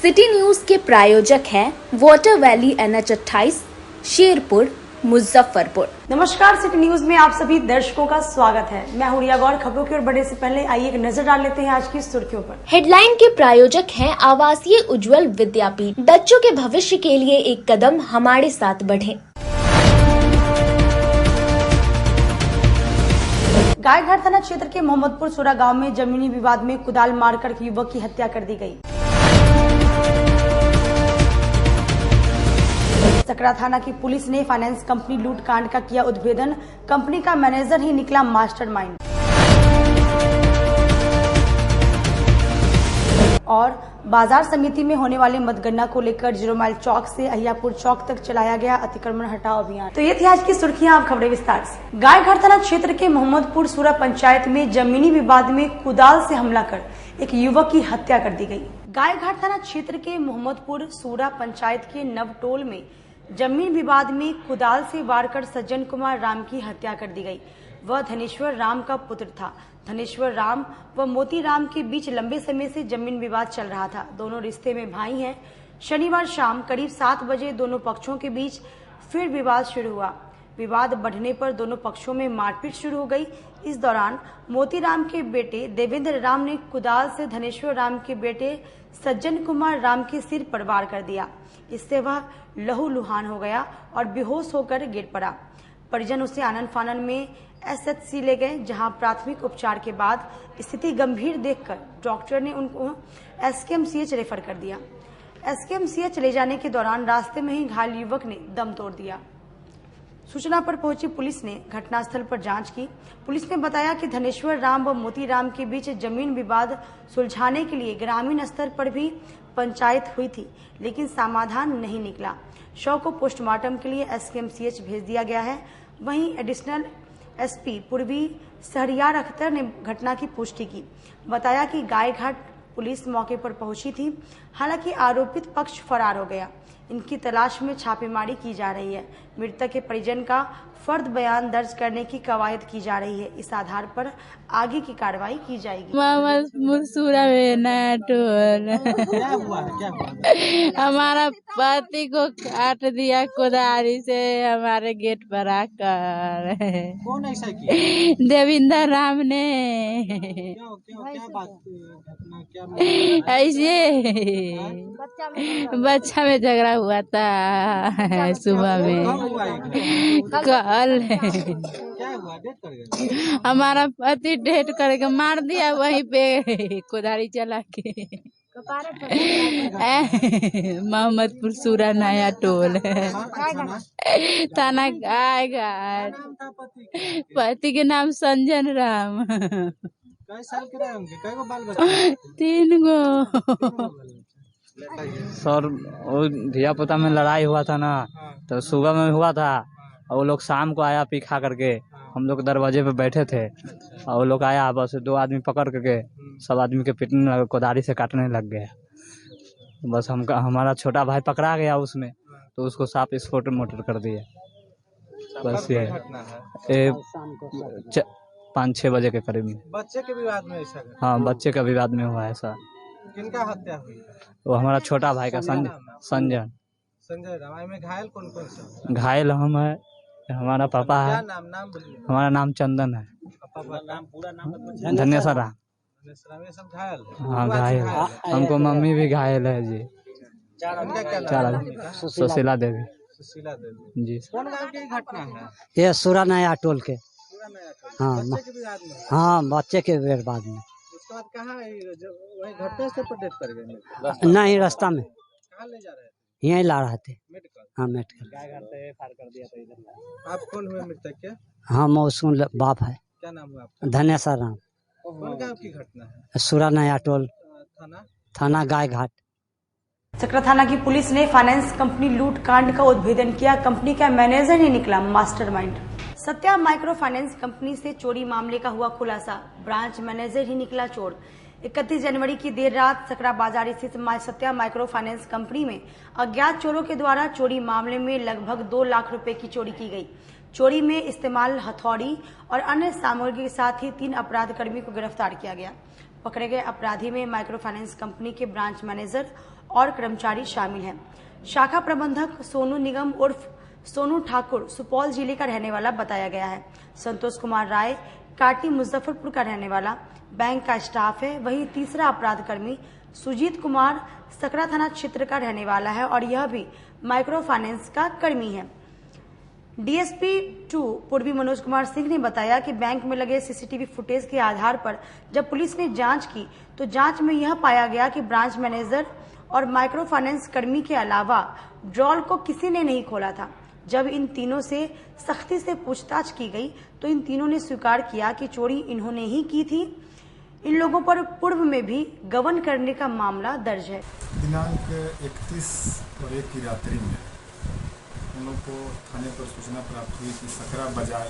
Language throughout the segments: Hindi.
सिटी न्यूज के प्रायोजक हैं water valley NH28 Sherpur Muzaffarpur. नमस्कार, सिटी न्यूज में आप सभी दर्शकों का स्वागत है। मैं हूं रिया गौर। खबरों की ओर बढ़ने से पहले आइए एक नजर डाल लेते हैं आज की सुर्खियों पर। हेडलाइन के प्रायोजक हैं आवासीय उज्जवल विद्यापीठ। बच्चों के भविष्य के लिए एक कदम हमारे साथ बढ़ें। गायघाट थाना क्षेत्र के मोहम्मदपुर सूरा गांव में जमीनी विवाद में कुदाल मारकर युवक की हत्या कर दी गई। सकरा थाना की पुलिस ने फाइनेंस कंपनी लूट कांड का किया उद्भेदन। कंपनी का मैनेजर ही निकला मास्टरमाइंड। और बाजार समिति में होने वाले मतगणना को लेकर 0 माइल चौक से अहियापुर चौक तक चलाया गया अतिक्रमण हटाओ अभियान। तो ये थी आज की सुर्खियां, आप खबरें विस्तार से। गायघाट थाना क्षेत्र के मोहम्मदपुर सूरा पंचायत में जमीनी विवाद में कुदाल से हमला कर एक युवक की हत्या कर दी गई। गायघाट थाना क्षेत्र के मोहम्मदपुर सूरा पंचायत के नवटोल में जमीन विवाद में कुदाल से वार कर सज्जन कुमार राम की हत्या कर दी गई। वह धनेश्वर राम का पुत्र था। धनेश्वर राम व मोती राम के बीच लंबे समय से जमीन विवाद चल रहा था। दोनों रिश्ते में भाई हैं। शनिवार शाम करीब 7 बजे दोनों पक्षों के बीच फिर विवाद शुरू हुआ। विवाद बढ़ने पर दोनों पक्षों में मारपीट शुरू हो गई। इस दौरान मोती राम के बेटे देवेंद्र राम ने कुदाल से धनेश्वर राम के बेटे सज्जन कुमार राम के सिर पर वार कर दिया। इससे वह लहूलुहान हो गया और बेहोश होकर गिर पड़ा। परिजन उसे आनन फानन में SHC ले गए, जहां प्राथमिक उपचार के बाद स्थिति गंभीर देखकर डॉक्टर ने उनको SKMCH रेफर कर दिया। SKMCH ले जाने के दौरान रास्ते में ही घायल युवक ने दम तोड़ दिया। सूचना पर पहुंची पुलिस ने घटनास्थल पर जांच की। पुलिस ने बताया कि धनेश्वर राम व मोती राम के बीच जमीन विवाद सुलझाने के लिए ग्रामीण स्तर पर भी पंचायत हुई थी, लेकिन समाधान नहीं निकला। शव को पोस्टमार्टम के लिए SKMCH भेज दिया गया है। वहीं एडिशनल SP पूर्वी शहरियार अख्तर ने घटना की पुष्टि की। बताया कि गायघाट पुलिस मौके पर पहुंची थी। हालांकि आरोपित पक्ष फरार हो गया। इनकी तलाश में छापेमारी की जा रही है। मृतक के परिजन का फर्द बयान दर्ज करने की कवायद की जा रही है। इस आधार पर आगे की कार्रवाई की जाएगी। हमारा पति को काट दिया कुदारी से हमारे गेट पर आकर। कौन ऐसा किया? देवेंद्र राम ने। क्या बात ऐसे बच्चा में झगड़ा हुआ था सुबह में। कल क्या हुआ? डेट कर गया? हमारा पति डेट करके मार दिया वहीं पे कुदारी चला के। मोहम्मदपुर सूरा नया टोल थाना गायघाट। पति के नाम संजन राम। कई साल के रहे होंगे? कई गो बाल बच्चे? 3 गो। सर वो धिया पुता में लड़ाई हुआ था ना, तो सुबह में हुआ था और वो लोग शाम को आया पी खा करके। हम लोग दरवाजे पे बैठे थे और वो लोग आया, बस 2 आदमी पकड़ करके सब आदमी के पीटने लगे, कुदारी से काटने लग गए। बस हमारा छोटा भाई पकड़ा गया उसमें, तो उसको साफ स्पॉट मोटर कर दिया। बस ये 5-6 बजे के करीब में। बच्चे के विवाद में ऐसा? हाँ, बच्चे का विवाद में हुआ ऐसा। किनका हत्या हुई? वो हमारा छोटा भाई का संजय राम। में घायल कौन कौन से? घायल हम है, हमारा पापा है। क्या नाम बोलिए? हमारा नाम चंदन है। पापा नाम पूरा नाम? धनेश्वर राम। सब घायल? हाँ घायल। हमको मम्मी भी घायल है जी। क्या नाम? सुशीला देवी। सुशीला देवी जी। कौन गाँव की घटना है? ये सूरा नया टोल के। हाँ, बच्चे के विवाद में? हाँ, बच्चे के विवाद में। उसके बाद कहाँ वही घटना से पर डेट कर गए? नहीं, रास्ता में। कहाँ ले जा रहे थे? यहीं ला रहे थे। मेडिकल? हाँ, मेडिकल। आप कौन हुए मृतक के? हाँ, मौसम बाप है। क्या नाम हुआ आपका? धनेश्वर राम। कौन गाँव की घटना है? सूरा नया टोल, थाना गायघाट। सकरा थाना की पुलिस ने फाइनेंस कंपनी लूट कांड का उद्भेदन किया। कंपनी का मैनेजर ही निकला mastermind. Satya micro finance company से चोरी मामले का हुआ खुलासा। ब्रांच मैनेजर ही निकला चोर। 31 जनवरी की देर रात सकरा बाजार स्थित सत्या माइक्रो फाइनेंस कंपनी में अज्ञात चोरों के द्वारा चोरी मामले में लगभग 2 लाख रुपए की चोरी की गई। चोरी में इस्तेमाल हथौड़ी और अन्य सामग्री के साथ ही 3 अपराध कर्मी को गिरफ्तार किया गया। पकड़े गए अपराधी में माइक्रो फाइनेंस कंपनी के ब्रांच मैनेजर और कर्मचारी शामिल हैं। शाखा प्रबंधक सोनू निगम उर्फ सोनू ठाकुर सुपौल जिले का रहने वाला बताया गया है। संतोष कुमार राय काटी मुजफ्फरपुर का रहने वाला बैंक का स्टाफ है। वहीं तीसरा अपराध कर्मी सुजीत कुमार सकरा थाना क्षेत्र का रहने वाला है और यह भी माइक्रो फाइनेंस का कर्मी है। डीएसपी 2 पूर्वी मनोज कुमार सिंह ने बताया कि बैंक में लगे सीसीटीवी फुटेज के आधार पर जब पुलिस ने जांच की तो जांच में यह पाया गया कि ब्रांच मैनेजर और माइक्रो फाइनेंस कर्मी के अलावा ड्रॉल को किसी ने नहीं खोला था। जब इन तीनों से सख्ती से पूछताछ की गई तो इन तीनों ने स्वीकार किया कि चोरी इन्होंने ही की थी। इन लोगों पर पूर्व में भी गबन करने का मामला दर्ज है। दिनांक 31 और 1 की रात्रि में हम लोग को थाने पर सूचना प्राप्त हुई कि सकरा बाजार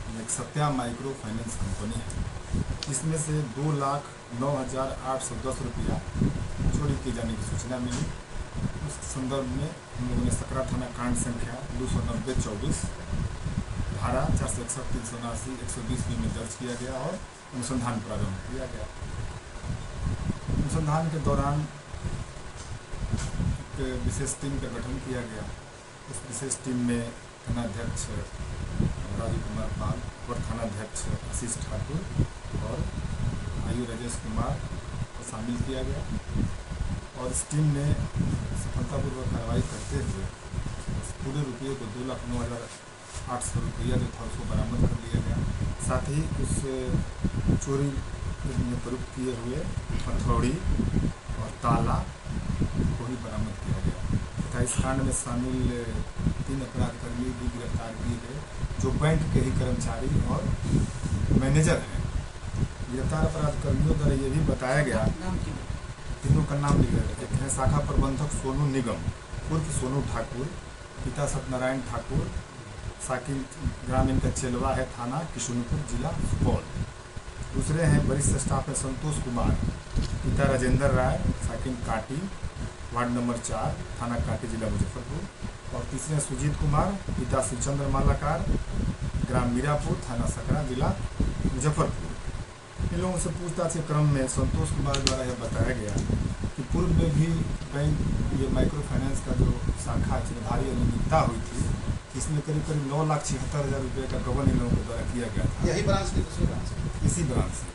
में एक सत्या माइक्रो फाइनेंस कंपनी है, जिसमें से 2,09,810 रुपया चोरी किए जाने की सूचना मिली। उस संदर्भ में हम लोगों ने सकरा थाना कांड संख्या 290-24 धारा 461, 379, 120 में दर्ज किया गया और अनुसंधान प्रारंभ किया गया। अनुसंधान के दौरान एक विशेष टीम का गठन किया गया। उस विशेष टीम में थानाध्यक्ष राजू कुमार पाल और थानाध्यक्ष आशीष ठाकुर और आयु राजेश कुमार को शामिल किया गया और इस टीम ने सफलतापूर्वक कार्रवाई करते हुए पूरे रुपये को 2,09,800 रुपया जो था उसको बरामद कर लिया गया। साथ ही उस चोरी में प्रयुक्त किए हुए हथौड़ी और ताला को भी बरामद किया गया तथा इस कांड में शामिल 3 अपराधकर्मी भी गिरफ्तार किए गए, जो बैंक के ही कर्मचारी और मैनेजर हैं। गिरफ्तार अपराधकर्मियों द्वारा ये भी बताया गया, तीनों का नाम लिखा गया। एक है शाखा प्रबंधक सोनू निगम उर्फ सोनू ठाकुर, पिता सत्यनारायण ठाकुर, साकिन ग्राम इनका चेलवा है, थाना किशुनपुर, जिला सुपौल। दूसरे हैं वरिष्ठ स्टाफ में संतोष कुमार, पिता राजेंद्र राय, साकिन काटी, वार्ड नंबर 4, थाना काटी, जिला मुजफ्फरपुर। और तीसरे सुजीत कुमार, पिता शिवचंद्र मालाकार, ग्राम मीरापुर, थाना सकरा, जिला मुजफ्फरपुर। इन लोगों से पूछताछ के क्रम में संतोष कुमार द्वारा यह बताया गया कि पूर्व में भी बैंक ये माइक्रो फाइनेंस का जो शाखा चिन्हधारी अनियमितता हुई थी, इसमें करीब 9,76,000 रुपये का गबन इन लोगों के द्वारा किया गया था। यही ब्रांच थी, दूसरी ब्रांच, इसी ब्रांच से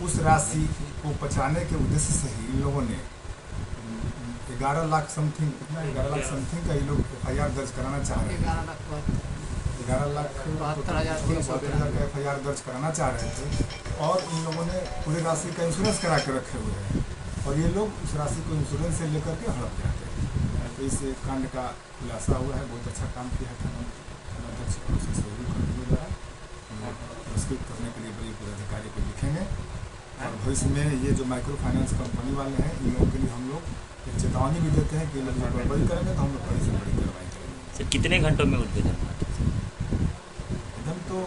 उस राशि को बचाने के उद्देश्य से ही इन लोगों ने 11 लाख समथिंग का ये लोग FIR दर्ज कराना चाह रहे थे। 11,72,000 का FIR दर्ज कराना चाह रहे थे और इन लोगों ने पूरी राशि का इंश्योरेंस करा के रखे हुए हैं और ये लोग उस राशि को इंश्योरेंस से लेकर के हड़प जाते हैं। तो इस कांड का खुलासा हुआ है। बहुत अच्छा काम किया था थानाध्यक्ष और उसके सहयोगी कर्मियों द्वारा। पुरस्कृत करने के लिए बड़े पदाधिकारी को लिखेंगे और भविष्य में ये जो माइक्रो फाइनेंस कंपनी वाले हैं, इन लोगों के लिए हम लोग एक चेतावनी भी देते हैं कि लोग गड़बड़ी करेंगे तो हम लोग बड़ी से बड़ी कार्रवाई करेंगे। सर कितने घंटों में उद्भेदन हुआ? एकदम तो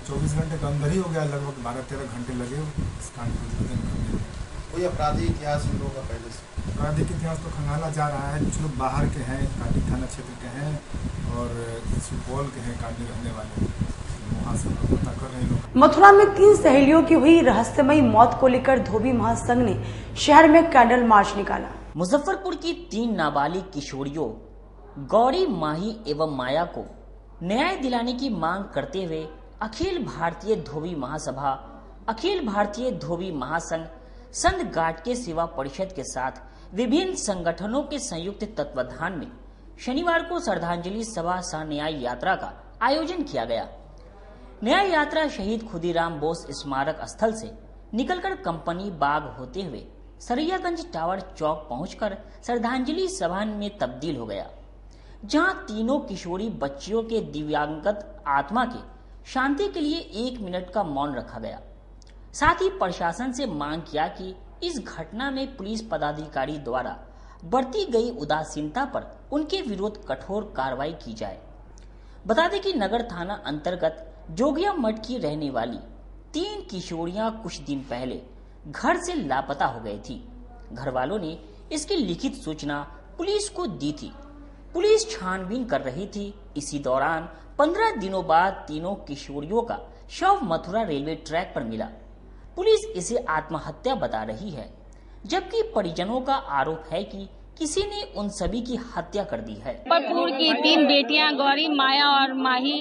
24 घंटे के अंदर ही हो गया, लगभग 12-13 घंटे लगे इस कांड को उद्भेदन करने में। कोई आपराधिक इतिहास इन लोगों का पहले से? आपराधिक इतिहास तो खंगाला जा रहा है। कुछ लोग बाहर के हैं, काटी थाना क्षेत्र के हैं और सुपौल के हैं, काटी रहने वाले, वहाँ से पता कर रहे हैं लोग। मथुरा में 3 सहेलियों की हुई रहस्यमयी मौत को लेकर धोबी महासंघ ने शहर में कैंडल मार्च निकाला। मुजफ्फरपुर की 3 नाबालिग किशोरियों गौरी, माही एवं माया को न्याय दिलाने की मांग करते हुए अखिल भारतीय धोबी महासभा, अखिल भारतीय धोबी महासंघ, संत गाटके सेवा परिषद के साथ विभिन्न संगठनों के संयुक्त तत्वाधान में शनिवार को श्रद्धांजलि सभा सह न्याय यात्रा का आयोजन किया गया। न्याय यात्रा शहीद खुदीराम बोस स्मारक स्थल से निकलकर कंपनी बाग होते हुए सरैयागंज टावर चौक पहुंचकर श्रद्धांजलि सभा में तब्दील हो गया, जहां तीनों किशोरी बच्चियों के दिव्यांगत आत्मा के शांति के लिए 1 मिनट का मौन रखा गया। साथ ही प्रशासन से मांग किया कि इस घटना में पुलिस पदाधिकारी द्वारा बरती गई उदासीनता पर उनके विरुद्ध कठोर कार्रवाई की जाए। बता दें कि नगर थाना अंतर्गत जोगिया मठ की रहने वाली 3 किशोरियां कुछ दिन पहले घर से लापता हो गई थी। घर वालों ने इसकी लिखित सूचना पुलिस को दी थी। पुलिस छानबीन कर रही थी। इसी दौरान 15 दिनों बाद तीनों किशोरियों का शव मथुरा रेलवे ट्रैक पर मिला। पुलिस इसे आत्महत्या बता रही है, जबकि परिजनों का आरोप है कि किसी ने उन सभी की हत्या कर दी है। मुजफ्फरपुर की 3 बेटियां गौरी, माया और माही,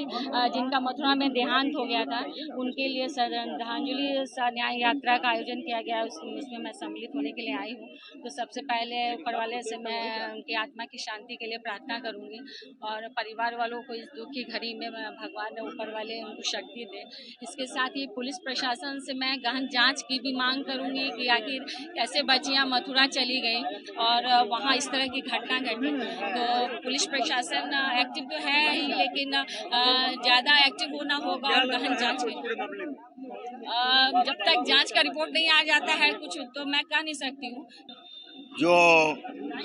जिनका मथुरा में देहांत हो गया था, उनके लिए श्रद्धांजलि न्याय यात्रा का आयोजन किया गया। उसमें मैं सम्मिलित होने के लिए आई हूँ। तो सबसे पहले ऊपर वाले से मैं उनकी आत्मा की शांति के लिए प्रार्थना करूँगी और परिवार वालों को इस दुख की घड़ी में भगवान ऊपर वाले उनको शक्ति दे। इसके साथ ही पुलिस प्रशासन से मैं गहन जाँच की भी मांग करूँगी कि आखिर कैसे बच्चियाँ मथुरा चली गई और वहाँ इस तरह की घटना घटी। तो पुलिस प्रशासन एक्टिव तो है ही, लेकिन ज़्यादा एक्टिव होना होगा और गहन जांच की। जब तक जांच का रिपोर्ट नहीं आ जाता है कुछ, तो मैं कह नहीं सकती हूँ। जो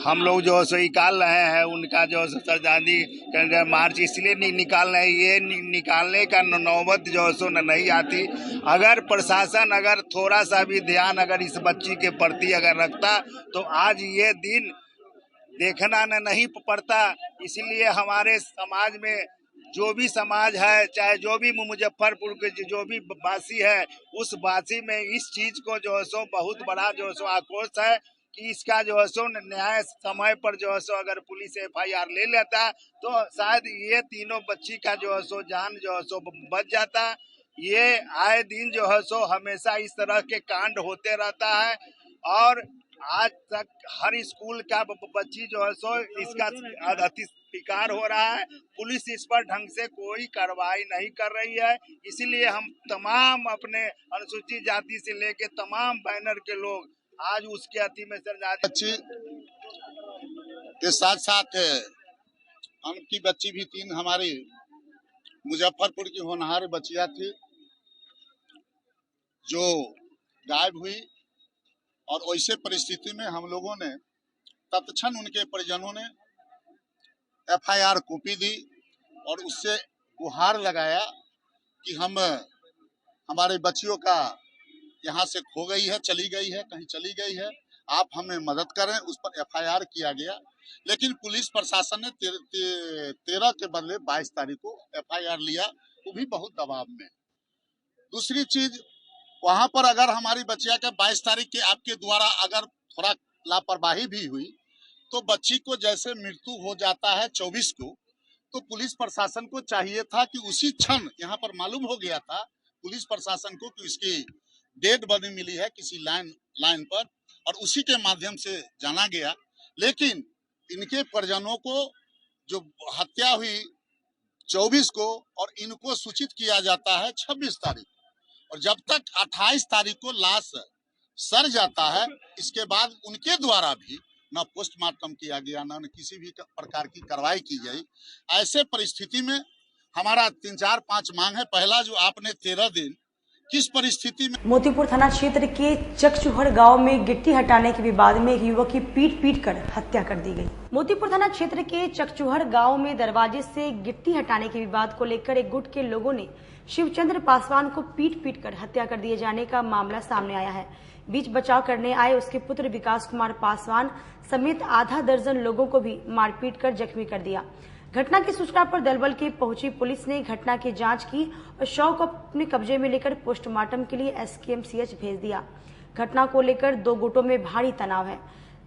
हम लोग जो है निकाल रहे हैं उनका जो है श्रद्धांजलि मार्च इसलिए निकाल रहे हैं, ये निकालने का नौबत जो है सो नहीं आती। अगर प्रशासन अगर थोड़ा सा भी ध्यान अगर इस बच्ची के प्रति अगर रखता तो आज ये दिन देखना नहीं पड़ता। इसलिए हमारे समाज में जो भी समाज है, चाहे जो भी मुजफ्फरपुर के जो भी वासी है, उस वासी में इस चीज को जो है सो बहुत बड़ा जो है सो आक्रोश है कि इसका जो है सो न्याय समय पर जो है सो अगर पुलिस FIR ले लेता तो शायद ये तीनों बच्ची का जो है सो जान जो है सो बच जाता। ये आए दिन जो है सो हमेशा इस तरह के कांड होते रहता है और आज तक हर स्कूल का बच्ची जो है सो इसका अति शिकार हो रहा है। पुलिस इस पर ढंग से कोई कार्रवाई नहीं कर रही है। इसीलिए हम तमाम अपने अनुसूचित जाति से लेके तमाम बैनर के लोग आज उसके अति में बच्ची के साथ साथ उनकी बच्ची भी 3 हमारी मुजफ्फरपुर की होनहार बच्चियां थी जो गायब हुई। और वैसे परिस्थिति में हम लोगों ने तत्क्षण उनके परिजनों ने FIR कॉपी दी और उससे गुहार लगाया कि हमारे बच्चियों का यहाँ से खो गई है, चली गई है, कहीं चली गई है, आप हमें मदद करें। उस पर FIR किया गया, लेकिन पुलिस प्रशासन ने 13 के बदले 22 तारीख को FIR लिया, वो भी बहुत दबाव में। दूसरी चीज, वहां पर अगर हमारी बच्चिया के 22 तारीख के आपके द्वारा अगर थोड़ा लापरवाही भी हुई तो बच्ची को जैसे मृत्यु हो जाता है 24 को, तो पुलिस प्रशासन को चाहिए था कि उसी क्षण यहाँ पर मालूम हो गया था पुलिस प्रशासन को कि इसकी डेड बॉडी मिली है किसी लाइन पर और उसी के माध्यम से जाना गया। लेकिन इनके परिजनों को जो हत्या हुई 24 को और इनको सूचित किया जाता है 26 तारीख, और जब तक 28 तारीख को लाश सड़ जाता है, इसके बाद उनके द्वारा भी न पोस्टमार्टम किया गया, न किसी भी प्रकार की कार्रवाई की गई। ऐसे परिस्थिति में हमारा 3, 4, 5 मांग है। पहला, जो आपने 13 दिन किस परिस्थिति में मोतीपुर थाना क्षेत्र के चकचूहर गांव में गिट्टी हटाने के विवाद में एक युवक की पीट कर हत्या कर दी गई। मोतीपुर थाना क्षेत्र के चकचूहर गांव में दरवाजे से गिट्टी हटाने के विवाद को लेकर एक गुट के लोगों ने शिवचंद्र पासवान को पीट कर हत्या कर दिए जाने का मामला सामने आया है। बीच बचाव करने आए उसके पुत्र विकास कुमार पासवान समेत आधा दर्जन लोगों को भी मारपीट कर जख्मी कर दिया। घटना की सूचना पर दलबल की पहुंची पुलिस ने घटना की जांच की और शव को अपने कब्जे में लेकर पोस्टमार्टम के लिए SKMCH भेज दिया। घटना को लेकर 2 गुटों में भारी तनाव है।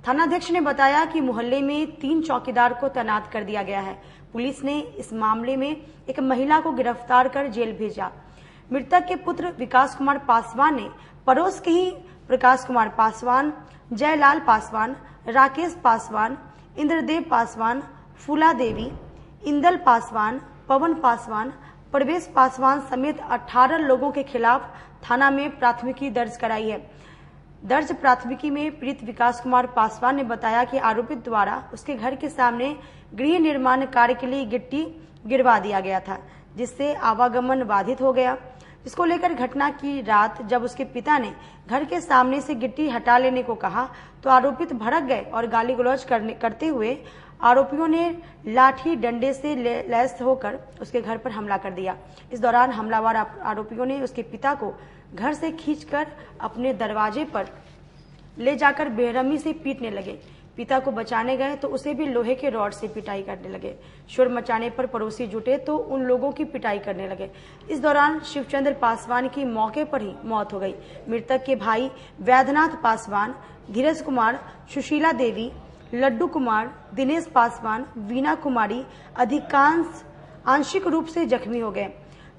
थानाध्यक्ष ने बताया कि मोहल्ले में 3 चौकीदार को तैनात कर दिया गया है। पुलिस ने इस मामले में एक महिला को गिरफ्तार कर जेल भेजा। मृतक के पुत्र विकास कुमार पासवान ने पड़ोस के ही प्रकाश कुमार पासवान, जयलाल पासवान, राकेश पासवान, इंद्रदेव पासवान, फूला देवी, इंदल पासवान, पवन पासवान, प्रवेश पासवान समेत 18 लोगों के खिलाफ थाना में प्राथमिकी दर्ज कराई है। दर्ज प्राथमिकी में पीड़ित विकास कुमार पासवान ने बताया कि आरोपित द्वारा उसके घर के सामने गृह निर्माण कार्य के लिए गिट्टी गिरवा दिया गया था, जिससे आवागमन बाधित हो गया। इसको लेकर घटना की रात जब उसके पिता ने घर के सामने से गिट्टी हटा लेने को कहा तो आरोपित भड़क गए और गाली गलौज करते हुए आरोपियों ने लाठी डंडे से लैस होकर उसके घर पर हमला कर दिया। इस दौरान हमलावर आरोपियों ने उसके पिता को घर से खींचकर अपने दरवाजे पर ले जाकर बेरहमी से पीटने लगे। पिता को बचाने गए तो उसे भी लोहे के रॉड से पिटाई करने लगे। शोर मचाने पर पड़ोसी जुटे तो उन लोगों की पिटाई करने लगे। इस दौरान शिवचंद्र पासवान की मौके पर ही मौत हो गई। मृतक के भाई वैद्यनाथ पासवान, धीरज कुमार, सुशीला देवी, लड्डू कुमार, दिनेश पासवान, वीना कुमारी अधिकांश आंशिक रूप से जख्मी हो गए।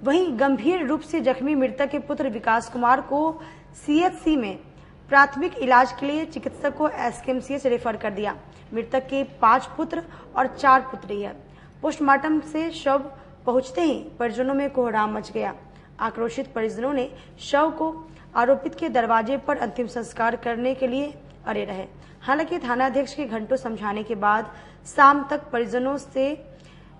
वहीं गंभीर रूप से जख्मी मृतक के पुत्र विकास कुमार को सीएचसी में प्राथमिक इलाज के लिए चिकित्सक को एसकेएमसीएच रेफर कर दिया। मृतक के 5 पुत्र और 4 पुत्री है। पोस्टमार्टम से शव पहुंचते ही परिजनों में कोहराम मच गया। आक्रोशित परिजनों ने शव को आरोपित के दरवाजे पर अंतिम संस्कार करने के लिए अड़े रहे। हालांकि थानाध्यक्ष के घंटों समझाने के बाद शाम तक परिजनों से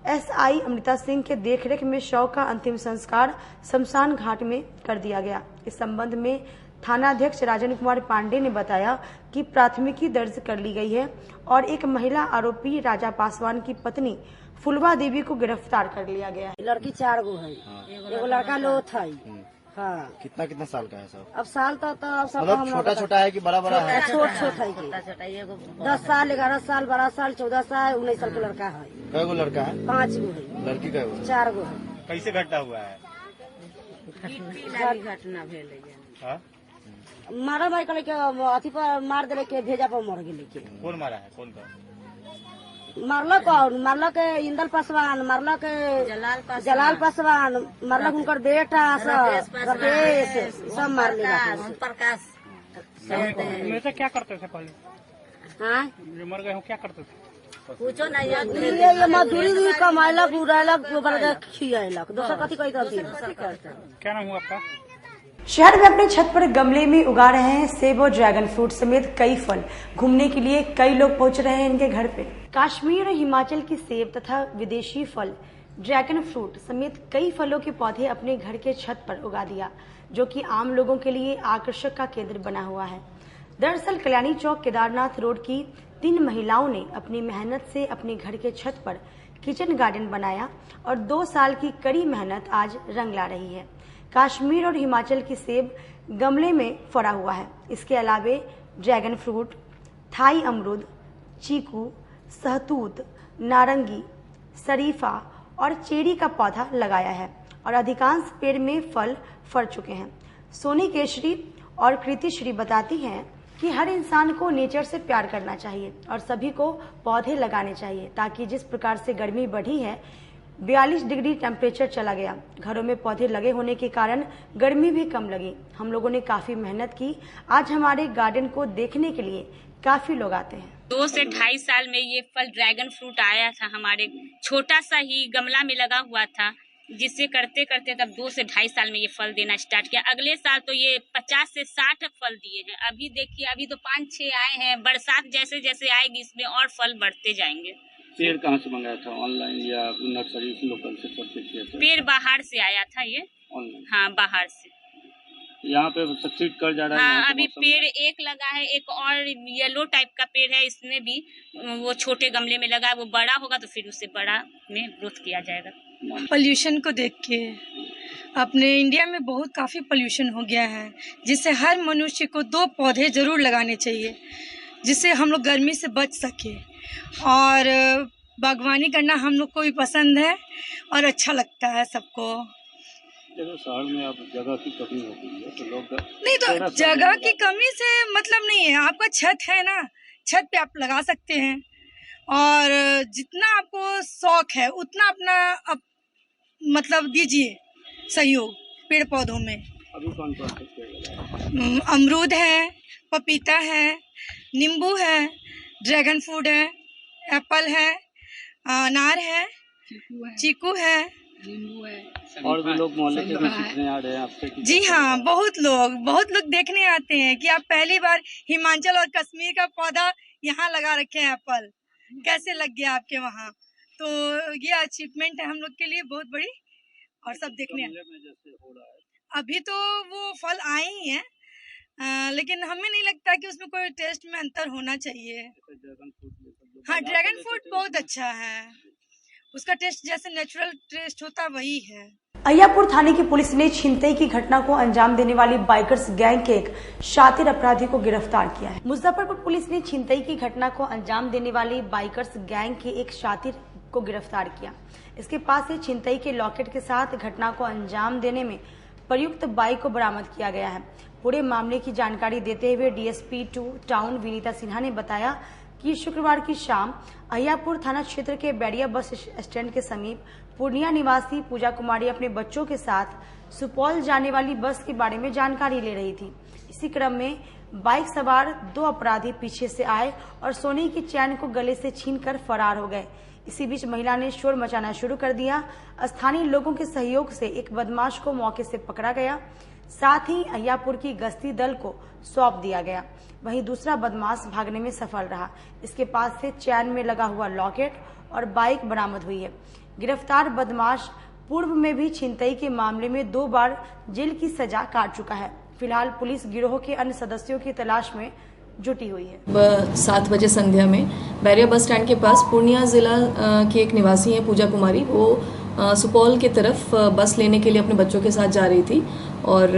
एसआई अमृता सिंह के देखरेख में शव का अंतिम संस्कार शमशान घाट में कर दिया गया। इस संबंध में थानाध्यक्ष राजन कुमार पांडे ने बताया कि प्राथमिकी दर्ज कर ली गई है और एक महिला आरोपी राजा पासवान की पत्नी फुलवा देवी को गिरफ्तार कर लिया गया है। लड़की 4 गो है, एगो लड़का लोथ है। हाँ। कितना साल का है सब? अब साल तो अब सब मतलब छोटा छोटा है कि बड़ा है? छोट है कि 10 साल, 11 साल, 12 साल, 14 साल, 19 साल का लड़का है। कै गो लड़का है? 5 गो है। लड़की कै गो? 4 गो है। कैसे घटना हुआ है? घटना भेल है। मारा मारी कर अथी पर मार दिले के भेजा पर मर गेले के। कौन मारा है? कौन का मारलक इंदल पासवान, मारलक जलाल पासवान, मारलक उनकर बेटा सब मार लिया। प्रकाश क्या करते थे पहले? हाँ मर गए हो, क्या करते थे? पूछो नहीं, ये मजदूरी कमाइलक, उड़ाइलक, खियाइलक, दोसर कथी करते। क्या नाम हुआ आपका? शहर में अपने छत पर गमले में उगा रहे हैं सेब और ड्रैगन फ्रूट समेत कई फल। घूमने के लिए कई लोग पहुंच रहे हैं इनके घर पे। कश्मीर और हिमाचल की सेब तथा विदेशी फल ड्रैगन फ्रूट समेत कई फलों के पौधे अपने घर के छत पर उगा दिया, जो कि आम लोगों के लिए आकर्षक का केंद्र बना हुआ है। दरअसल कल्याणी चौक केदारनाथ रोड की 3 महिलाओं ने अपनी मेहनत से अपने घर के छत पर किचन गार्डन बनाया और 2 साल की कड़ी मेहनत आज रंग ला रही है। कश्मीर और हिमाचल की सेब गमले में फरा हुआ है। इसके अलावे ड्रैगन फ्रूट, थाई अमरूद, चीकू, सहतूत, नारंगी, शरीफा और चेरी का पौधा लगाया है और अधिकांश पेड़ में फल फर चुके हैं। सोनी केशरी और कृति श्री बताती हैं कि हर इंसान को नेचर से प्यार करना चाहिए और सभी को पौधे लगाने चाहिए, ताकि जिस प्रकार से गर्मी बढ़ी है, 42 डिग्री टेम्परेचर चला गया। घरों में पौधे लगे होने के कारण गर्मी भी कम लगी। हम लोगों ने काफी मेहनत की। आज हमारे गार्डन को देखने के लिए काफी लोग आते हैं। 2 से 2.5 साल में ये फल ड्रैगन फ्रूट आया था, हमारे छोटा सा ही गमला में लगा हुआ था, जिससे करते करते तब 2 से 2.5 साल में ये फल देना स्टार्ट किया। अगले साल तो ये 50 से 60 फल दिए हैं। अभी देखिए, अभी तो 5-6 आए हैं। बरसात जैसे जैसे आएगी इसमें और फल बढ़ते जाएंगे। पेड़ कहाँ से मंगाया था? ऑनलाइन या नर्सरी लोकल से परचेज किया था? पेड़ बाहर से आया था ये। ऑनलाइन? हाँ, बाहर से। यहाँ पे सक्सीड कर जा रहा है। हाँ, अभी पेड़ एक लगा है, एक और येलो टाइप का पेड़ है, इसमें भी वो छोटे गमले में लगा है। वो बड़ा होगा तो फिर उससे बड़ा में ग्रोथ किया जाएगा। पोल्यूशन को देख के अपने इंडिया में काफी पोल्यूशन हो गया है, जिससे हर मनुष्य को 2 पौधे जरूर लगाने चाहिए, जिससे हम लोग गर्मी से बच सके। और बागवानी करना हम लोग को भी पसंद है और अच्छा लगता है सबको। देखो, शहर में अब जगह की कमी हो गई है तो लोग नहीं, तो जगह की कमी से मतलब नहीं है। आपका छत है ना, छत पे आप लगा सकते हैं और जितना आपको शौक है उतना अपना मतलब दीजिए सहयोग पेड़ पौधों में। अभी कौन कौन से पेड़ लगाए? अमरूद है, पपीता है, नींबू है, ड्रैगन फ्रूट है, एप्पल है, अनार है, चीकू है, नींबू है। और भी लोग मोहल्ले के भी सीखने आ रहे हैं आपसे? जी हाँ, बहुत लोग देखने आते हैं कि आप पहली बार हिमाचल और कश्मीर का पौधा यहाँ लगा रखे हैं। एप्पल कैसे लग गया आपके वहाँ? तो ये अचीवमेंट है हम लोग के लिए बहुत बड़ी। और सब देखने अभी तो वो फल आए ही हैं, लेकिन हमें नहीं लगता कि उसमें कोई टेस्ट में अंतर होना चाहिए। हाँ, ड्रैगन फ्रूट बहुत अच्छा है, उसका टेस्ट जैसे नेचुरल टेस्ट होता वही है। अहियापुर थाने की पुलिस ने छिनतई की घटना को अंजाम देने वाली बाइकर्स गैंग के एक शातिर अपराधी को गिरफ्तार किया है। मुजफ्फरपुर पुलिस ने छिनतई की घटना को अंजाम देने वाली बाइकर्स गैंग के एक शातिर को गिरफ्तार किया। इसके पास से छिनतई के लॉकेट के साथ घटना को अंजाम देने में प्रयुक्त बाइक को बरामद किया गया है। पूरे मामले की जानकारी देते हुए डीएसपी 2 टाउन विनीता सिन्हा ने बताया कि शुक्रवार की शाम अहियापुर थाना क्षेत्र के बैरिया बस स्टैंड के समीप पूर्णिया निवासी पूजा कुमारी अपने बच्चों के साथ सुपौल जाने वाली बस के बारे में जानकारी ले रही थी। इसी क्रम में बाइक सवार 2 अपराधी पीछे से आए और सोने की चैन को गले से छीनकर फरार हो गए। इसी बीच महिला ने शोर मचाना शुरू कर दिया। स्थानीय लोगों के सहयोग से एक बदमाश को मौके से पकड़ा गया, साथ ही अहियापुर की गश्ती दल को सौंप दिया गया। वहीं दूसरा बदमाश भागने में सफल रहा। इसके पास से चैन में लगा हुआ लॉकेट और बाइक बरामद हुई है। गिरफ्तार बदमाश पूर्व में भी छिनतई के मामले में 2 बार जेल की सजा काट चुका है। फिलहाल पुलिस गिरोह के अन्य सदस्यों की तलाश में जुटी हुई है। 7 बजे संध्या में बैरिया बस स्टैंड के पास पूर्णिया जिला की एक निवासी है पूजा कुमारी। वो सुपौल की तरफ बस लेने के लिए अपने बच्चों के साथ जा रही थी और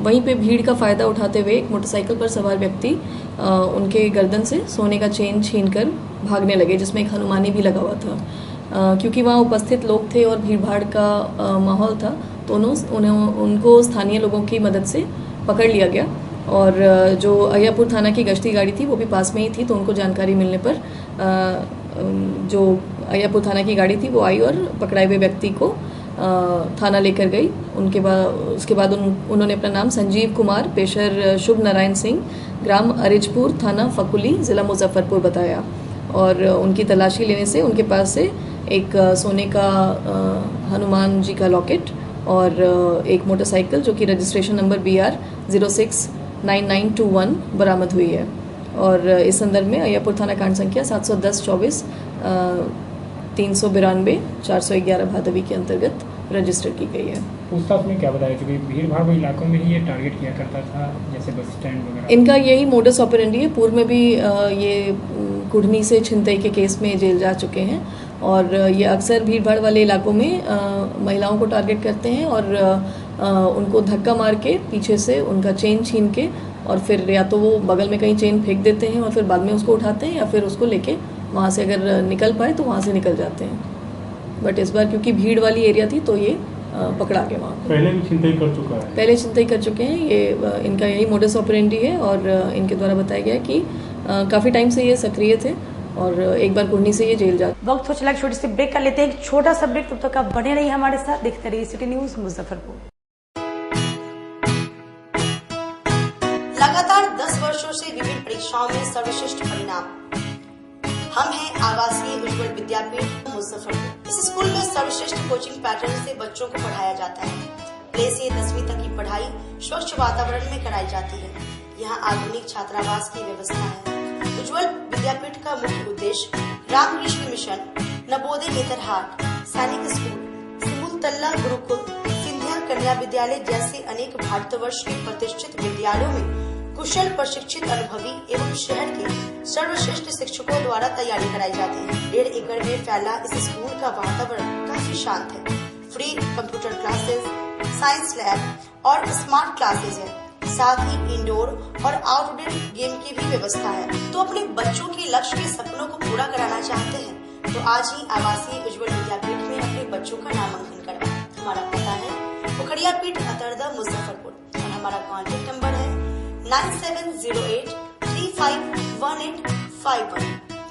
वहीं पे भीड़ का फ़ायदा उठाते हुए एक मोटरसाइकिल पर सवार व्यक्ति उनके गर्दन से सोने का चेन छीनकर भागने लगे, जिसमें एक हनुमानी भी लगा हुआ था। क्योंकि वहाँ उपस्थित लोग थे और भीड़ भाड़ का माहौल था, तो उनको स्थानीय लोगों की मदद से पकड़ लिया गया। और जो अहियापुर थाना की गश्ती गाड़ी थी वो भी पास में ही थी, तो उनको जानकारी मिलने पर जो अहियापुर थाना की गाड़ी थी वो आई और पकड़ाए हुए व्यक्ति को थाना लेकर गई। उसके बाद उन्होंने अपना नाम संजीव कुमार पेशर शुभ नारायण सिंह, ग्राम अरिजपुर, थाना फकुली, जिला मुजफ्फरपुर बताया। और उनकी तलाशी लेने से उनके पास से एक सोने का हनुमान जी का लॉकेट और एक मोटरसाइकिल जो कि रजिस्ट्रेशन नंबर BR 069921 बरामद हुई है। और इस संदर्भ में अहियापुर थाना कांड संख्या 710-24 392 411 भादवी के अंतर्गत रजिस्टर की गई है। पूछताछ में क्या बताया, क्योंकि भीड़ भाड़ इलाकों में ही ये टारगेट किया करता था, जैसे बस स्टैंड वगैरह। इनका यही मोडस ऑपरेंडी है। पूर्व में भी ये कुढ़नी से छिनतई के केस में जेल जा चुके हैं और ये अक्सर भीड़ भाड़ वाले इलाकों में महिलाओं को टारगेट करते हैं और उनको धक्का मार के पीछे से उनका चेन छीन के और फिर या तो वो बगल में कहीं चेन फेंक देते हैं और फिर बाद में उसको उठाते हैं, या फिर उसको लेके वहाँ से अगर निकल पाए तो वहाँ से निकल जाते हैं। बट इस बार क्योंकि भीड़ वाली एरिया थी तो ये पकड़ा के वहाँ पहले भी छिनतई कर चुका है। पहले छिनतई कर चुके हैं। ये इनका यही मोडस ऑपरेंडी है और इनके द्वारा बताया गया कि काफ़ी टाइम से ये सक्रिय थे और एक बार कुढ़नी से ये जेल जा। वक्त हो चला छोटे से ब्रेक कर लेते हैं, एक छोटा सा ब्रेक। तब तक आप बने रहिए हमारे साथ, देखते रहिए सिटी न्यूज मुजफ्फरपुर। लगातार 10 वर्षों से विभिन्न परीक्षाओं में सर्वश्रेष्ठ परिणाम। हम हैं आवासीय उज्ज्वल विद्यापीठ मुजफ्फरपुर। इस स्कूल में सर्वश्रेष्ठ कोचिंग पैटर्न से बच्चों को पढ़ाया जाता है। प्ले से 10वीं तक की पढ़ाई स्वच्छ वातावरण में कराई जाती है। यहाँ आधुनिक छात्रावास की व्यवस्था है। उज्ज्वल विद्यापीठ का मुख्य उद्देश्य रामकृष्ण मिशन, नवोदय नेतरहाट, सैनिक स्कूल, सिमुलतल्ला गुरुकुल, सिंधिया कन्या विद्यालय जैसे अनेक भारतवर्ष के प्रतिष्ठित विद्यालयों में कुशल प्रशिक्षित अनुभवी एवं शहर के सर्वश्रेष्ठ शिक्षकों द्वारा तैयारी कराई जाती है। 1.5 एकड़ में फैला इस स्कूल का वातावरण काफी शांत है। Free computer classes, science lab और स्मार्ट क्लासेस है। साथ ही इंडोर और आउटडोर गेम की भी व्यवस्था है। तो अपने बच्चों के लक्ष्य के सपनों को पूरा कराना चाहते हैं तो आज ही आवासीय उज्ज्वल विद्यापीठ में अपने बच्चों का नामांकन करवाएं। हमारा पता है पोखरिया पीठ अतरदा मुजफ्फरपुर और हमारा कॉन्टेक्ट नंबर है 9708 351851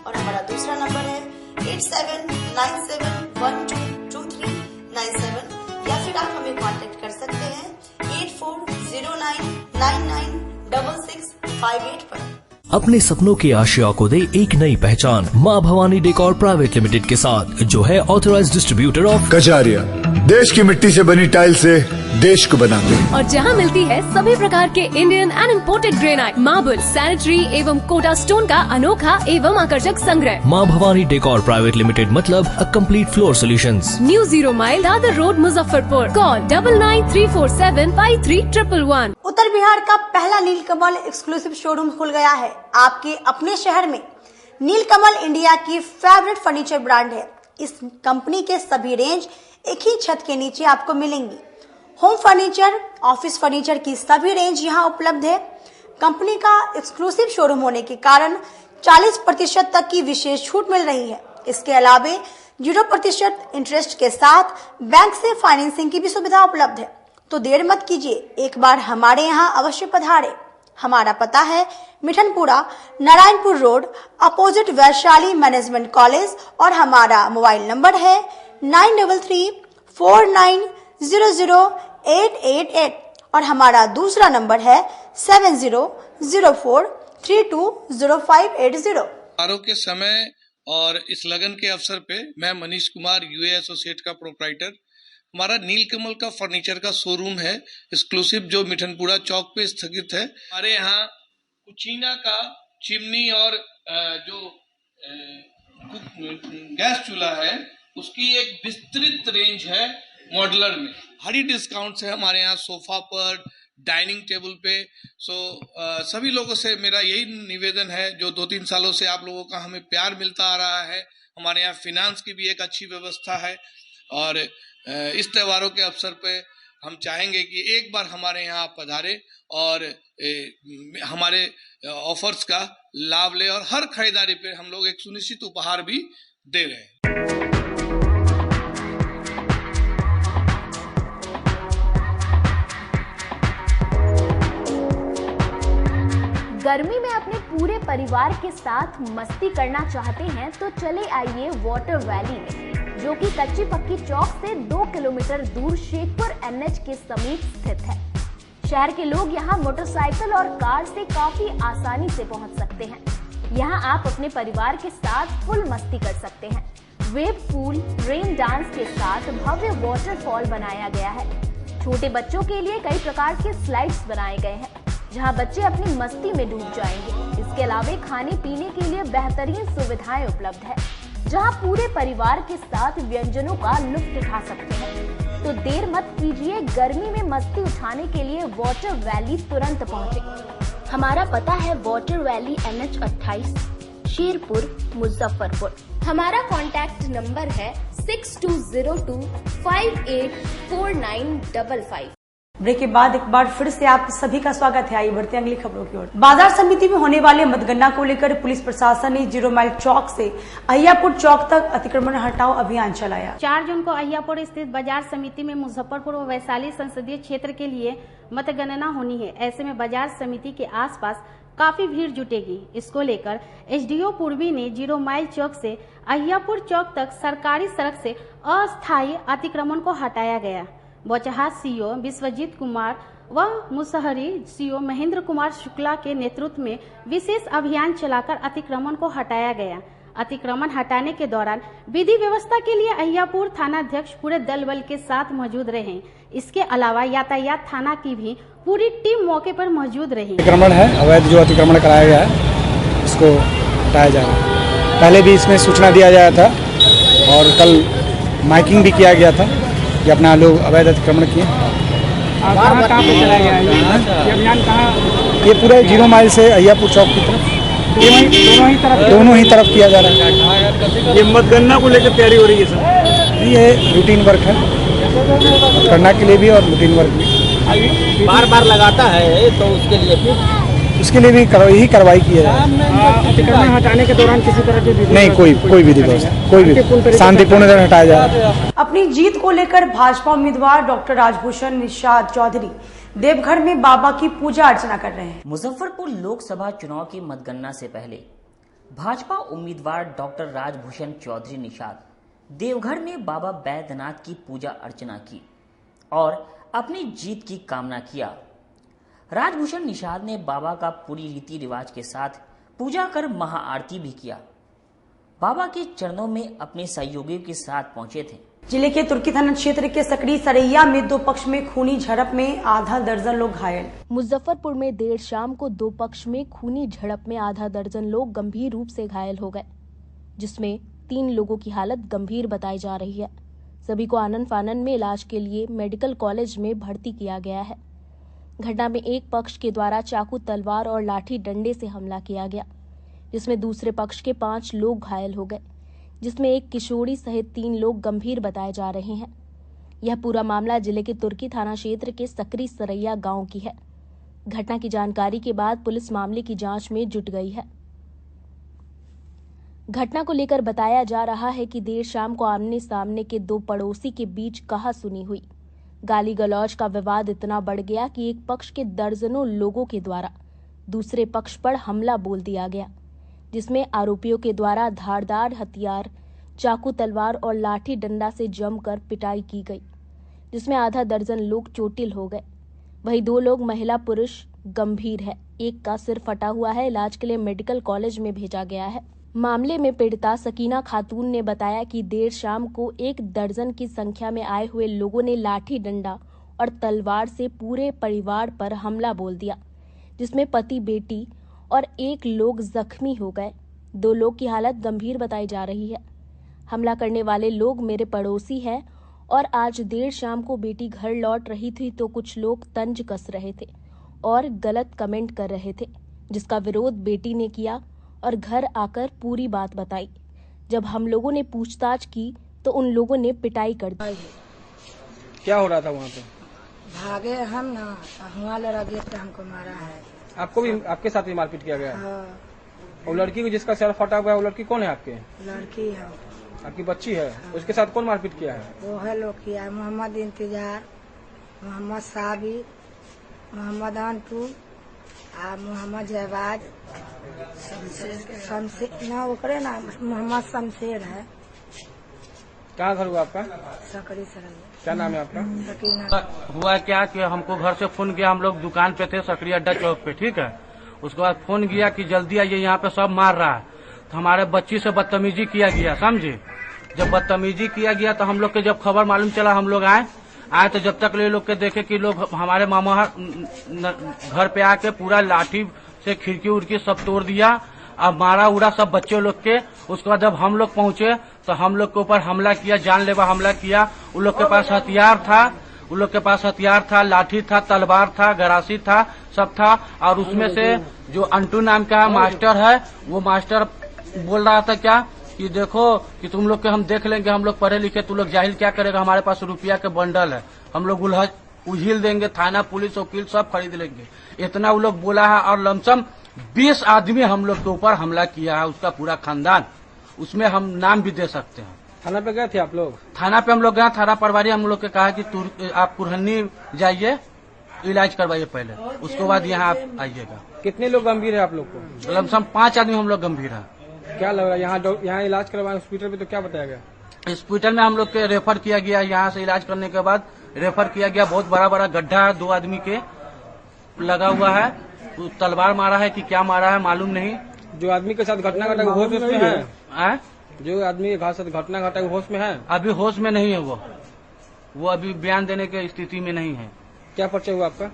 और हमारा दूसरा नंबर है 8797122397 या फिर आप हमें कांटेक्ट कर सकते हैं 8409996658 पर। अपने सपनों की आशिया को दे एक नई पहचान माँ भवानी डेकोर प्राइवेट लिमिटेड के साथ, जो है ऑथराइज्ड डिस्ट्रीब्यूटर ऑफ कजारिया। देश की मिट्टी से बनी टाइल से देश को बनाते हैं। और जहां मिलती है सभी प्रकार के Indian and imported granite, marble, sanitary एवं कोटा स्टोन का अनोखा एवं आकर्षक संग्रह। माँ भवानी डेकोर प्राइवेट लिमिटेड मतलब a complete floor solutions. New 0 mile Dadar road Muzaffarpur. Call 9934753111। उत्तर बिहार का पहला नीलकमल एक्सक्लूसिव शोरूम खुल गया है आपके अपने शहर में। नीलकमल इंडिया की फेवरेट फर्नीचर ब्रांड है। इस कंपनी के सभी रेंज एक ही छत के नीचे आपको मिलेंगी। होम फर्नीचर, ऑफिस फर्नीचर की सभी रेंज यहाँ उपलब्ध है। कंपनी का एक्सक्लूसिव शोरूम होने के कारण 40% तक की विशेष छूट मिल रही है। इसके अलावे 0% इंटरेस्ट के साथ बैंक से फाइनेंसिंग की भी सुविधा उपलब्ध है। तो देर मत कीजिए, एक बार हमारे यहाँ अवश्य पधारे। हमारा पता है Mithanpura, Narayanpur road, opposite Vaishali management college और हमारा मोबाइल नंबर है 9334900888 और हमारा दूसरा नंबर है 7004320580। समारोह के समय और इस लगन के अवसर पे मैं मनीष कुमार यूए एसोसिएट का प्रोप्राइटर, हमारा नीलकमल का फर्नीचर का शोरूम है एक्सक्लूसिव जो मिठनपुरा चौक पे स्थगित है। हमारे यहाँ कुचीना का चिमनी और जो गैस चूल्हा है उसकी एक विस्तृत रेंज है मॉडलर में। भारी डिस्काउंट है हमारे यहाँ सोफा पर, डाइनिंग टेबल पे। सभी लोगों से मेरा यही निवेदन है, जो 2-3 सालों से आप लोगों का हमें प्यार मिलता आ रहा है। हमारे यहाँ फिनांस की भी एक अच्छी व्यवस्था है और इस त्योहारों के अवसर पे हम चाहेंगे कि एक बार हमारे यहाँ पधारे और हमारे ऑफर्स का लाभ ले और हर खरीदारी पे हम लोग एक सुनिश्चित उपहार भी दे रहे हैं। गर्मी में अपने पूरे परिवार के साथ मस्ती करना चाहते हैं तो चले आइए वाटर वैली में, जो कि कच्ची पक्की चौक से 2 किलोमीटर दूर शेखपुर NH के समीप स्थित है। शहर के लोग यहाँ मोटरसाइकिल और कार से काफी आसानी से पहुँच सकते हैं। यहाँ आप अपने परिवार के साथ फुल मस्ती कर सकते हैं। वेव पूल, रेन डांस के साथ भव्य वाटरफॉल बनाया गया है। छोटे बच्चों के लिए कई प्रकार के स्लाइड्स बनाए गए हैं, जहां बच्चे अपनी मस्ती में डूब जाएंगे। इसके अलावा खाने पीने के लिए बेहतरीन सुविधाएं उपलब्ध है, जहां पूरे परिवार के साथ व्यंजनों का लुत्फ उठा सकते हैं। तो देर मत कीजिए, गर्मी में मस्ती उठाने के लिए वाटर वैली तुरंत पहुंचे। हमारा पता है water valley NH 28, Sherpur, Muzaffarpur. हमारा कॉन्टैक्ट नंबर है 6202584955। ब्रेक के बाद एक बार फिर से आप सभी का स्वागत है। आइए बढ़ते हैं अगली खबरों की ओर। बाजार समिति में होने वाले मतगणना को लेकर पुलिस प्रशासन ने 0 माइल चौक से अहियापुर चौक तक अतिक्रमण हटाओ अभियान चलाया। 4 जून को अहियापुर स्थित बाजार समिति में मुजफ्फरपुर व वैशाली संसदीय क्षेत्र के लिए मतगणना होनी है। ऐसे में बाजार समिति के आसपास काफी भीड़ जुटेगी। इसको लेकर SDO पूर्वी ने 0 माइल चौक से अहियापुर चौक तक सरकारी सड़क से अस्थायी अतिक्रमण को हटाया गया। बौचहा CO विश्वजीत कुमार व मुसहरी CO महेंद्र कुमार शुक्ला के नेतृत्व में विशेष अभियान चलाकर अतिक्रमण को हटाया गया। अतिक्रमण हटाने के दौरान विधि व्यवस्था के लिए अहियापुर थानाध्यक्ष पूरे दल बल के साथ मौजूद रहे। इसके अलावा यातायात थाना की भी पूरी टीम मौके पर मौजूद रही। अतिक्रमण है, अवैध जो अतिक्रमण कराया गया है इसको हटाया जाएगा। पहले भी इसमें सूचना दिया गया था और कल माइकिंग भी किया गया था कि अपना लोग अवैध अतिक्रमण किए। कहाँ पे चलाया गया है ये अभियान? कहाँ? ये पूरे 0 माइल से अहियापुर चौक की तरफ दोनों ही तरफ किया जा रहा है। ये मतगणना को लेकर तैयारी हो रही है सर? ये रूटीन वर्क है, करना के लिए भी और रूटीन वर्क भी। बार बार लगाता है तो उसके लिए भी यही कार्रवाई की है। अतिक्रमण हटाने के दौरान किसी तरह की नहीं, कोई विधि व्यवस्था, कोई भी शांतिपूर्ण हटाया जाए। अपनी जीत को लेकर भाजपा उम्मीदवार डॉक्टर राजभूषण निषाद चौधरी देवघर में बाबा की पूजा अर्चना कर रहे हैं। मुजफ्फरपुर लोकसभा चुनाव की मतगणना से पहले भाजपा उम्मीदवार डॉक्टर राजभूषण चौधरी निषाद देवघर में बाबा बैद्यनाथ की पूजा अर्चना की और अपनी जीत की कामना किया। राजभूषण निषाद ने बाबा का पूरी रीति रिवाज के साथ पूजा कर महाआरती भी किया। बाबा के चरणों में अपने सहयोगियों के साथ पहुंचे थे। जिले के तुर्की थाना क्षेत्र के सकड़ी सरैया में 2 पक्ष में खूनी झड़प में आधा दर्जन लोग घायल। मुजफ्फरपुर में देर शाम को 2 पक्ष में खूनी झड़प में आधा दर्जन लोग गंभीर रूप से घायल हो गए, जिसमें 3 लोगों की हालत गंभीर बताई जा रही है। सभी को आनन फानन में इलाज के लिए मेडिकल कॉलेज में भर्ती किया गया है। घटना में एक पक्ष के द्वारा चाकू, तलवार और लाठी डंडे से हमला किया गया, जिसमें दूसरे पक्ष के 5 लोग घायल हो गए, जिसमें एक किशोरी सहित 3 लोग गंभीर बताए जा रहे हैं। यह पूरा मामला जिले के तुर्की थाना क्षेत्र के सकरी सरैया गांव की है। घटना की जानकारी के बाद पुलिस मामले की जांच में जुट गई है। घटना को लेकर बताया जा रहा है कि देर शाम को आमने सामने के दो पड़ोसी के बीच कहासुनी हुई। गाली गलौज का विवाद इतना बढ़ गया कि एक पक्ष के दर्जनों लोगों के द्वारा दूसरे पक्ष पर हमला बोल दिया गया, जिसमें आरोपियों के द्वारा धारदार हथियार, चाकू, तलवार और लाठी डंडा से जमकर पिटाई की गई, जिसमें आधा दर्जन लोग चोटिल हो गए। वहीं 2 लोग महिला पुरुष गंभीर है। एक का सिर फटा हुआ है, इलाज के लिए मेडिकल कॉलेज में भेजा गया है। मामले में पीड़िता सकीना खातून ने बताया कि देर शाम को 1 दर्जन की संख्या में आए हुए लोगों ने लाठी डंडा और तलवार से पूरे परिवार पर हमला बोल दिया, जिसमें पति, बेटी और 1 लोग जख्मी हो गए। 2 लोग की हालत गंभीर बताई जा रही है। हमला करने वाले लोग मेरे पड़ोसी हैं और आज देर शाम को बेटी घर लौट रही थी तो कुछ लोग तंज कस रहे थे और गलत कमेंट कर रहे थे, जिसका विरोध बेटी ने किया और घर आकर पूरी बात बताई। जब हम लोगों ने पूछताछ की तो उन लोगों ने पिटाई कर दी। क्या हो रहा था वहाँ पे? भागे हम ना, हुआ लगे तो हमको मारा है। आपको भी, आपके साथ भी मारपीट किया गया? हाँ। और लड़की को जिसका सर फटा हुआ है, वो लड़की कौन है आपके? लड़की है। आपकी बच्ची है? हाँ। उसके साथ कौन मारपीट किया है? वो है लोग किया, मोहम्मद इंतजार, मोहम्मद साबिर, मोहम्मद अनपुर, मोहम्मद जवाद, शमशेर ना, वो करे ना, मोहम्मद शमशेर है। कहाँ घर हुआ आपका? सकरी सराय। क्या नाम है आपका? सकीना। हुआ क्या कि हमको घर से फोन किया, हम लोग दुकान पे थे सकरी अड्डा चौक पे, ठीक है। उसके बाद फोन किया कि जल्दी आइए, यहाँ पे सब मार रहा है। तो हमारे बच्ची से बदतमीजी किया गया, समझे। जब बदतमीजी किया गया तो हम लोग के जब खबर मालूम चला, हम लोग आए तो जब तक ये लोग के देखे कि लोग हमारे मामा घर पे आके पूरा लाठी से खिड़की उड़की सब तोड़ दिया, अब मारा उड़ा सब बच्चे लोग के। उसके बाद जब हम लोग पहुंचे तो हम लोग के ऊपर हमला किया, जानलेवा हमला किया। उन लोग के पास हथियार था, लाठी था, तलवार था, गरासी था, सब था। और उसमें से जो अंटू नाम का मास्टर है, वो मास्टर बोल रहा था क्या कि देखो कि तुम लोग के हम देख लेंगे, हम लोग पढ़े लिखे, तुम लोग जाहिल क्या करेगा, हमारे पास रुपया के बंडल है, हम लोग उझिल देंगे, थाना पुलिस वकील सब खरीद लेंगे। इतना वो लोग बोला है। और लमसम 20 आदमी हम लोग के ऊपर हमला किया है, उसका पूरा खानदान। उसमें हम नाम भी दे सकते हैं। थाना पे गए थे आप लोग? थाना पे हम लोग गए, थाना प्रभारी हम लोग के कहा कि आप कुरहनी जाइए, इलाज करवाइए पहले, उसके बाद यहाँ आप आइएगा। कितने लोग गंभीर है आप लोग को? लमसम 5 आदमी हम लोग गंभीर है। क्या लग रहा है यहाँ इलाज करवाए हॉस्पिटल में, तो क्या बताया गया? हॉस्पिटल में हम लोग के रेफर किया गया, यहाँ से इलाज करने के बाद रेफर किया गया। बहुत बड़ा बड़ा गड्ढा है, 2 आदमी के लगा हुआ है। तलवार मारा है कि क्या मारा है मालूम नहीं। जो आदमी के साथ घटना घटा होश में है? जो आदमी के साथ घटना घटा होश में है? अभी होश में नहीं है वो अभी बयान देने की स्थिति में नहीं है। क्या परिचय हुआ आपका?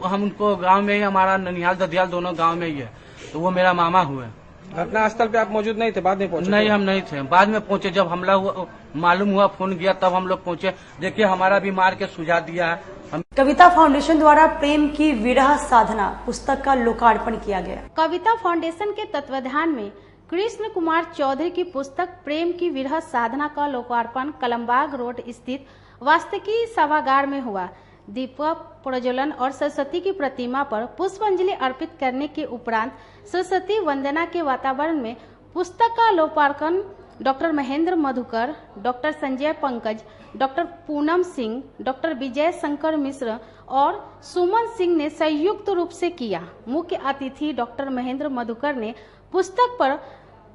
हम उनको गांव में ही, हमारा ननिहाल ददियाल दोनों गांव में ही है, तो वो मेरा मामा हुए। घटना स्थल पे आप मौजूद नहीं थे? बाद में पहुंचे? नहीं, हम नहीं थे, बाद में पहुंचे। जब हमला हुआ, मालूम हुआ, फोन किया, तब हम लोग पहुंचे। देखिए हमारा भी मार के सुझा दिया है। कविता फाउंडेशन द्वारा प्रेम की विरह साधना पुस्तक का लोकार्पण किया गया। कविता फाउंडेशन के तत्वाधान में कृष्ण कुमार चौधरी की पुस्तक प्रेम की विरह साधना का लोकार्पण कलमबाग रोड स्थित वास्तुकी सभागार में हुआ। दीपक प्रज्वलन और सरस्वती की प्रतिमा पर पुष्पांजलि अर्पित करने के उपरांत सरस्वती वंदना के वातावरण में पुस्तक का लोकार्पण doctor Mahendra Madhukar, doctor Sanjay Pankaj, doctor Poonam Singh, doctor Vijay Shankar Mishra और सुमन सिंह ने संयुक्त रूप से किया। मुख्य अतिथि डॉक्टर महेंद्र मधुकर ने पुस्तक पर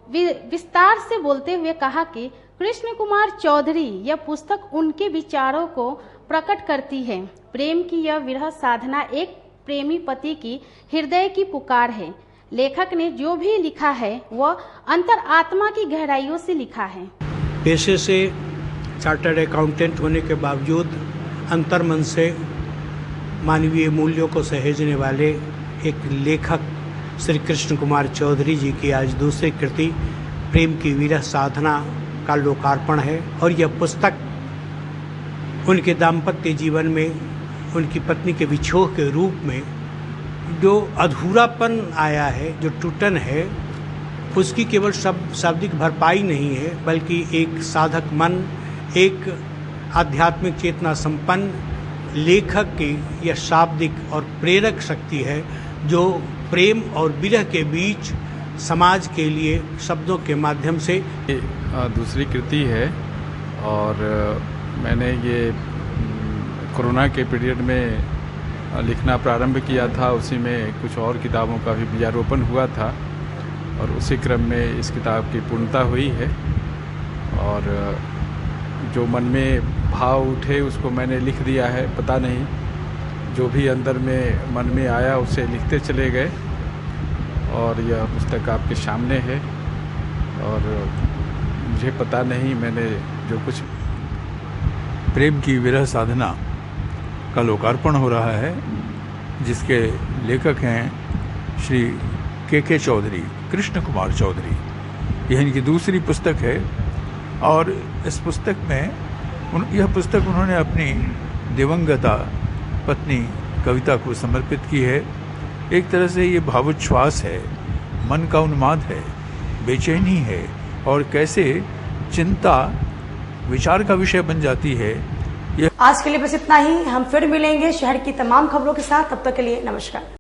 विस्तार से बोलते हुए कहा कि कृष्ण कुमार चौधरी यह पुस्तक उनके विचारों को प्रकट करती है। प्रेम की यह विरह साधना एक प्रेमी पति की हृदय की पुकार है। लेखक ने जो भी लिखा है वह अंतर आत्मा की गहराइयों से लिखा है। पेशे से चार्टर्ड अकाउंटेंट होने के बावजूद अंतर्मन से मानवीय मूल्यों को सहेजने वाले एक लेखक श्री कृष्ण कुमार चौधरी जी की आज दूसरी कृति प्रेम की विरह साधना का लोकार्पण है। और यह पुस्तक उनके दाम्पत्य जीवन में उनकी पत्नी के विछोह के रूप में जो अधूरापन आया है, जो टूटन है, उसकी केवल शाब्दिक भरपाई नहीं है, बल्कि एक साधक मन, एक आध्यात्मिक चेतना संपन्न लेखक की यह शाब्दिक और प्रेरक शक्ति है जो प्रेम और विरह के बीच समाज के लिए शब्दों के माध्यम से दूसरी कृति है। और मैंने ये कोरोना के पीरियड में लिखना प्रारंभ किया था, उसी में कुछ और किताबों का भी बीजारोपण हुआ था और उसी क्रम में इस किताब की पूर्णता हुई है। और जो मन में भाव उठे उसको मैंने लिख दिया है, पता नहीं जो भी अंदर में मन में आया उसे लिखते चले गए। और यह पुस्तक आपके सामने है और मुझे पता नहीं मैंने जो कुछ प्रेम की विरह साधना का लोकार्पण हो रहा है, जिसके लेखक हैं श्री के चौधरी, कृष्ण कुमार चौधरी। यह इनकी दूसरी पुस्तक है और इस पुस्तक में यह पुस्तक उन्होंने अपनी दिवंगता पत्नी कविता को समर्पित की है। एक तरह से ये भावोच्छ्वास है, मन का उन्माद है, बेचैनी है और कैसे चिंता विचार का विषय बन जाती है। आज के लिए बस इतना ही। हम फिर मिलेंगे शहर की तमाम खबरों के साथ। तब तक के लिए नमस्कार।